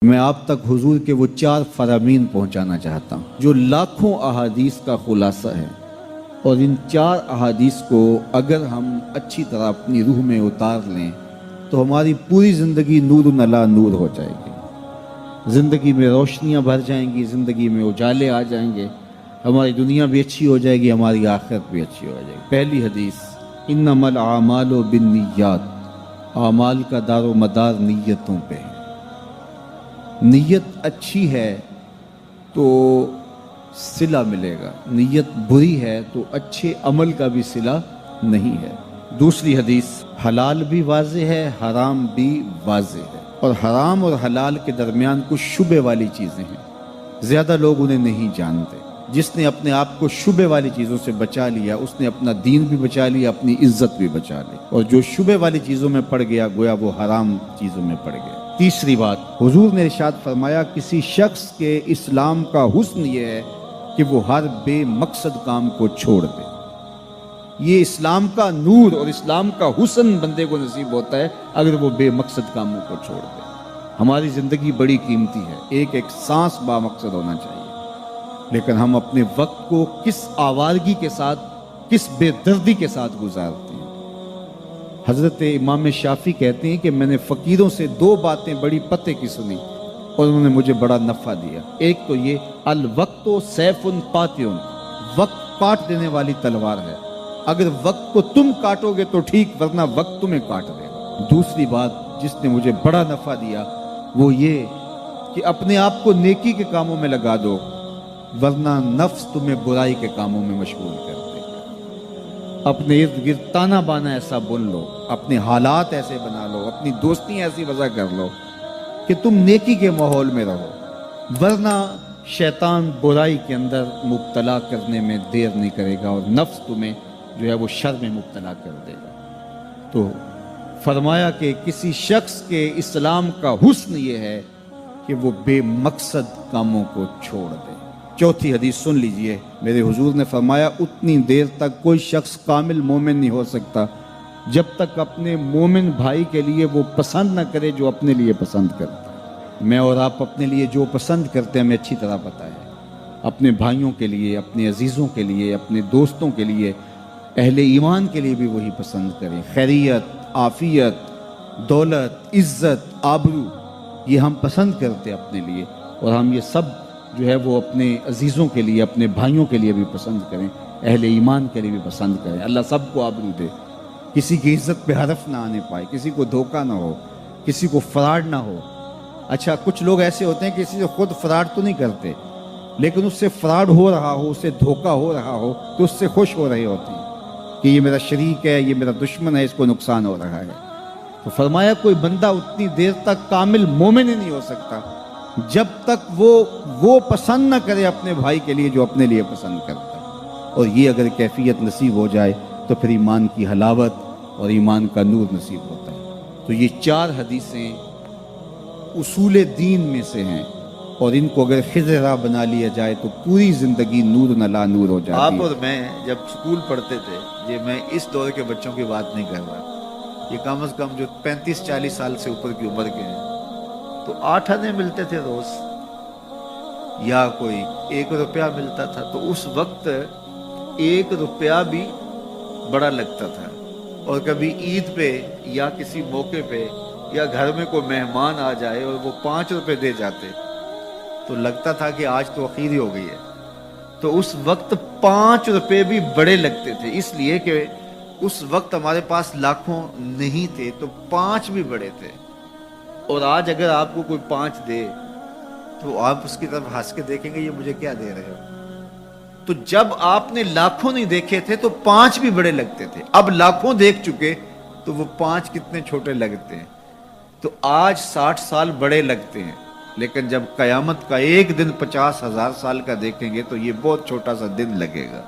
میں آپ تک حضور کے وہ 4 فرامین پہنچانا چاہتا ہوں جو لاکھوں احادیث کا خلاصہ ہے، اور ان 4 احادیث کو اگر ہم اچھی طرح اپنی روح میں اتار لیں تو ہماری پوری زندگی نور علی نور ہو جائے گی، زندگی میں روشنیاں بھر جائیں گی، زندگی میں اجالے آ جائیں گے، ہماری دنیا بھی اچھی ہو جائے گی، ہماری آخرت بھی اچھی ہو جائے گی۔ پہلی حدیث، انما الاعمال بالنیات، اعمال کا دار و مدار نیتوں پہ ہے۔ نیت اچھی ہے تو صلہ ملے گا، نیت بری ہے تو اچھے عمل کا بھی صلہ نہیں ہے۔ دوسری حدیث، حلال بھی واضح ہے، حرام بھی واضح ہے، اور حرام اور حلال کے درمیان کچھ شبے والی چیزیں ہیں، زیادہ لوگ انہیں نہیں جانتے۔ جس نے اپنے آپ کو شبے والی چیزوں سے بچا لیا، اس نے اپنا دین بھی بچا لیا، اپنی عزت بھی بچا لی، اور جو شبے والی چیزوں میں پڑ گیا گویا وہ حرام چیزوں میں پڑ گیا۔ تیسری بات، حضور نے ارشاد فرمایا کسی شخص کے اسلام کا حسن یہ ہے کہ وہ ہر بے مقصد کام کو چھوڑ دے۔ یہ اسلام کا نور اور اسلام کا حسن بندے کو نصیب ہوتا ہے اگر وہ بے مقصد کاموں کو چھوڑ دے۔ ہماری زندگی بڑی قیمتی ہے، ایک ایک سانس با مقصد ہونا چاہیے، لیکن ہم اپنے وقت کو کس آوارگی کے ساتھ، کس بے دردی کے ساتھ گزارتے ہیں۔ حضرت امام شافعی کہتے ہیں کہ میں نے فقیروں سے 2 باتیں بڑی پتے کی سنی اور انہوں نے مجھے بڑا نفع دیا۔ ایک تو یہ، الوقت سیف قاطع، وقت کاٹ دینے والی تلوار ہے، اگر وقت کو تم کاٹو گے تو ٹھیک، ورنہ وقت تمہیں کاٹ دے گا۔ دوسری بات جس نے مجھے بڑا نفع دیا وہ یہ کہ اپنے آپ کو نیکی کے کاموں میں لگا دو، ورنہ نفس تمہیں برائی کے کاموں میں مشغول کر دے گا۔ اپنے ارد گرد تانا بانا ایسا بن لو، اپنے حالات ایسے بنا لو، اپنی دوستی ایسی وضع کر لو کہ تم نیکی کے ماحول میں رہو، ورنہ شیطان برائی کے اندر مبتلا کرنے میں دیر نہیں کرے گا، اور نفس تمہیں جو ہے وہ شر میں مبتلا کر دے گا۔ تو فرمایا کہ کسی شخص کے اسلام کا حسن یہ ہے کہ وہ بے مقصد کاموں کو چھوڑ دے۔ چوتھی حدیث سن لیجئے، میرے حضور نے فرمایا اتنی دیر تک کوئی شخص کامل مومن نہیں ہو سکتا جب تک اپنے مومن بھائی کے لیے وہ پسند نہ کرے جو اپنے لیے پسند کرتا ہے۔ میں اور آپ اپنے لیے جو پسند کرتے ہیں ہمیں اچھی طرح پتہ ہے، اپنے بھائیوں کے لیے، اپنے عزیزوں کے لیے، اپنے دوستوں کے لیے، اہل ایمان کے لیے بھی وہی پسند کریں۔ خیریت، عافیت، دولت، عزت، آبرو، یہ ہم پسند کرتے ہیں اپنے لیے، اور ہم یہ سب جو ہے وہ اپنے عزیزوں کے لیے، اپنے بھائیوں کے لیے بھی پسند کریں، اہل ایمان کے لیے بھی پسند کریں۔ اللہ سب کو آبرو دے، کسی کی عزت پہ حرف نہ آنے پائے، کسی کو دھوکہ نہ ہو، کسی کو فراڈ نہ ہو۔ اچھا، کچھ لوگ ایسے ہوتے ہیں کہ کسی سے خود فراڈ تو نہیں کرتے، لیکن اس سے فراڈ ہو رہا ہو، اس سے دھوکہ ہو رہا ہو تو اس سے خوش ہو رہے ہوتے ہیں کہ یہ میرا شریک ہے، یہ میرا دشمن ہے، اس کو نقصان ہو رہا ہے۔ تو فرمایا کوئی بندہ اتنی دیر تک کامل مومن ہی نہیں ہو سکتا جب تک وہ پسند نہ کرے اپنے بھائی کے لیے جو اپنے لیے پسند کرتا ہے، اور یہ اگر کیفیت نصیب ہو جائے تو پھر ایمان کی حلاوت اور ایمان کا نور نصیب ہوتا ہے۔ تو یہ 4 حدیثیں اصول دین میں سے ہیں، اور ان کو اگر خضر راہ بنا لیا جائے تو پوری زندگی نور علی نور ہو جاتی ہے۔ آپ اور میں جب سکول پڑھتے تھے، یہ میں اس دور کے بچوں کی بات نہیں کر رہا، یہ کم از کم جو 35-40 سال سے اوپر کی عمر کے ہیں، تو 8 آنے ملتے تھے روز، یا کوئی 1 روپیہ ملتا تھا، تو اس وقت 1 روپیہ بھی بڑا لگتا تھا، اور کبھی عید پہ یا کسی موقع پہ یا گھر میں کوئی مہمان آ جائے اور وہ 5 روپے دے جاتے تو لگتا تھا کہ آج تو اخیری ہو گئی ہے۔ تو اس وقت 5 روپے بھی بڑے لگتے تھے، اس لیے کہ اس وقت ہمارے پاس لاکھوں نہیں تھے، تو 5 بھی بڑے تھے۔ اور آج اگر آپ کو کوئی 5 دے تو آپ اس کی طرف ہنس کے دیکھیں گے یہ مجھے کیا دے رہے ہو۔ تو جب آپ نے لاکھوں نہیں دیکھے تھے تو 5 بھی بڑے لگتے تھے، اب لاکھوں دیکھ چکے تو وہ 5 کتنے چھوٹے لگتے ہیں۔ تو آج 60 سال بڑے لگتے ہیں، لیکن جب قیامت کا ایک دن 50,000 سال کا دیکھیں گے تو یہ بہت چھوٹا سا دن لگے گا۔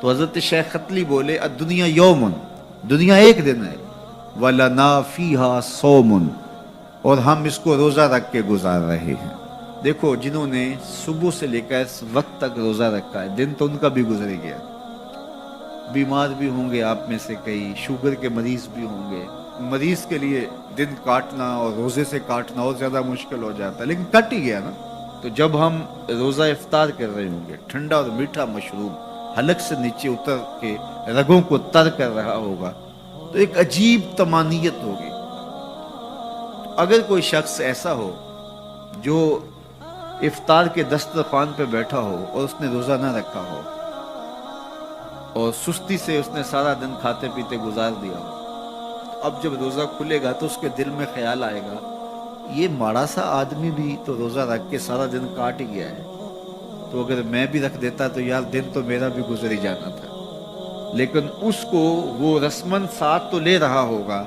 تو حضرت شیخ ختلی بولے الدنیا یوم، دنیا ایک دن ہے، وَلَنَا فِيهَا صَوْمٌ، اور ہم اس کو روزہ رکھ کے گزار رہے ہیں۔ دیکھو جنہوں نے صبح سے لے کر اس وقت تک روزہ رکھا ہے، دن تو ان کا بھی گزر گیا، بیمار بھی ہوں گے آپ میں سے کئی، شوگر کے مریض بھی ہوں گے، مریض کے لیے دن کاٹنا اور روزے سے کاٹنا اور زیادہ مشکل ہو جاتا ہے، لیکن کٹ ہی گیا نا۔ تو جب ہم روزہ افطار کر رہے ہوں گے، ٹھنڈا اور میٹھا مشروب حلق سے نیچے اتر کے رگوں کو تر کر رہا ہوگا، تو ایک عجیب طمانینت ہوگی۔ اگر کوئی شخص ایسا ہو جو افطار کے دسترخوان پہ بیٹھا ہو اور اس نے روزہ نہ رکھا ہو اور سستی سے اس نے سارا دن کھاتے پیتے گزار دیا ہو، اب جب روزہ کھلے گا تو اس کے دل میں خیال آئے گا یہ ماڑا سا آدمی بھی تو روزہ رکھ کے سارا دن کاٹ ہی گیا ہے، تو اگر میں بھی رکھ دیتا تو یار دن تو میرا بھی گزر ہی جانا تھا۔ لیکن اس کو وہ رسمن ساتھ تو لے رہا ہوگا،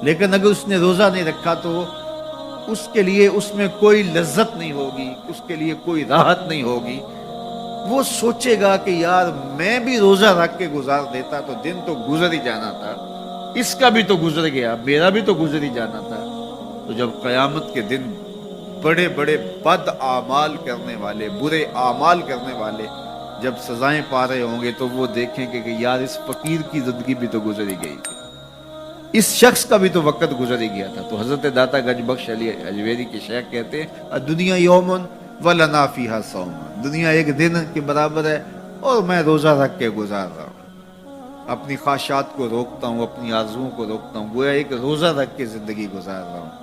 لیکن اگر اس نے روزہ نہیں رکھا تو اس کے لیے اس میں کوئی لذت نہیں ہوگی، اس کے لیے کوئی راحت نہیں ہوگی۔ وہ سوچے گا کہ یار میں بھی روزہ رکھ کے گزار دیتا تو دن تو گزر ہی جانا تھا، اس کا بھی تو گزر گیا، میرا بھی تو گزر ہی جانا تھا۔ تو جب قیامت کے دن بڑے بڑے بد اعمال کرنے والے، برے اعمال کرنے والے جب سزائیں پا رہے ہوں گے تو وہ دیکھیں گے کہ یار اس فقیر کی زندگی بھی تو گزر ہی گئی تھی، اس شخص کا بھی تو وقت گزر ہی گیا تھا۔ تو حضرت داتا گنج بخش علی اجویری کے شیخ کہتے ہیں دنیا یومن ولنا فیہا صوم، دنیا ایک دن کے برابر ہے اور میں روزہ رکھ کے گزار رہا ہوں، اپنی خواہشات کو روکتا ہوں، اپنی آرزوؤں کو روکتا ہوں، گویا ایک روزہ رکھ کے زندگی گزار رہا ہوں۔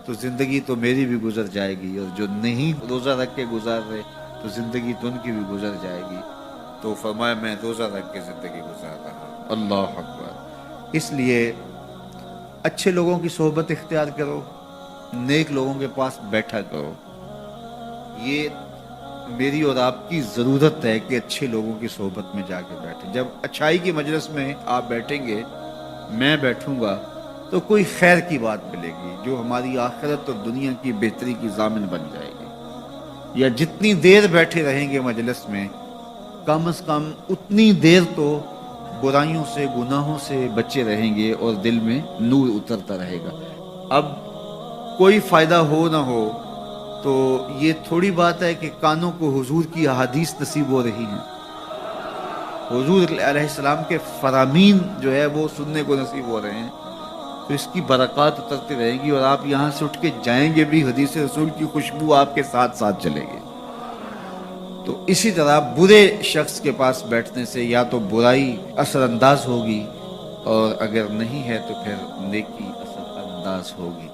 تو زندگی تو میری بھی گزر جائے گی، اور جو نہیں روزہ رکھ کے گزار رہے تو زندگی تو ان کی بھی گزر جائے گی۔ تو فرمایا میں روزہ رکھ کے زندگی گزار رہا ہوں۔ اللہ اکبر۔ اس لیے اچھے لوگوں کی صحبت اختیار کرو، نیک لوگوں کے پاس بیٹھا کرو۔ یہ میری اور آپ کی ضرورت ہے کہ اچھے لوگوں کی صحبت میں جا کے بیٹھیں۔ جب اچھائی کی مجلس میں آپ بیٹھیں گے، میں بیٹھوں گا، تو کوئی خیر کی بات ملے گی جو ہماری آخرت اور دنیا کی بہتری کی ضامن بن جائے گی۔ یا جتنی دیر بیٹھے رہیں گے مجلس میں، کم از کم اتنی دیر تو برائیوں سے، گناہوں سے بچے رہیں گے اور دل میں نور اترتا رہے گا۔ اب کوئی فائدہ ہو نہ ہو تو یہ تھوڑی بات ہے کہ کانوں کو حضور کی احادیث نصیب ہو رہی ہیں، حضور علیہ السلام کے فرامین جو ہے وہ سننے کو نصیب ہو رہے ہیں، تو اس کی برکات اترتی رہیں گی، اور آپ یہاں سے اٹھ کے جائیں گے بھی حدیث رسول کی خوشبو آپ کے ساتھ ساتھ چلے گی۔ تو اسی طرح برے شخص کے پاس بیٹھنے سے یا تو برائی اثر انداز ہوگی، اور اگر نہیں ہے تو پھر نیکی اثر انداز ہوگی۔